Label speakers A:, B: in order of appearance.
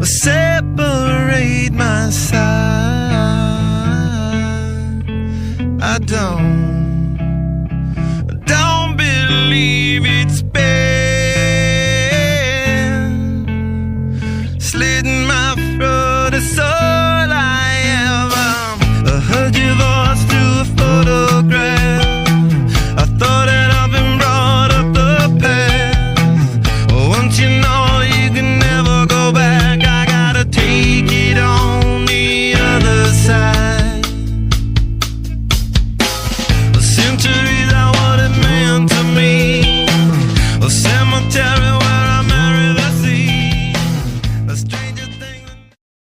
A: separate my side. I don't believe it's been slitting my throat so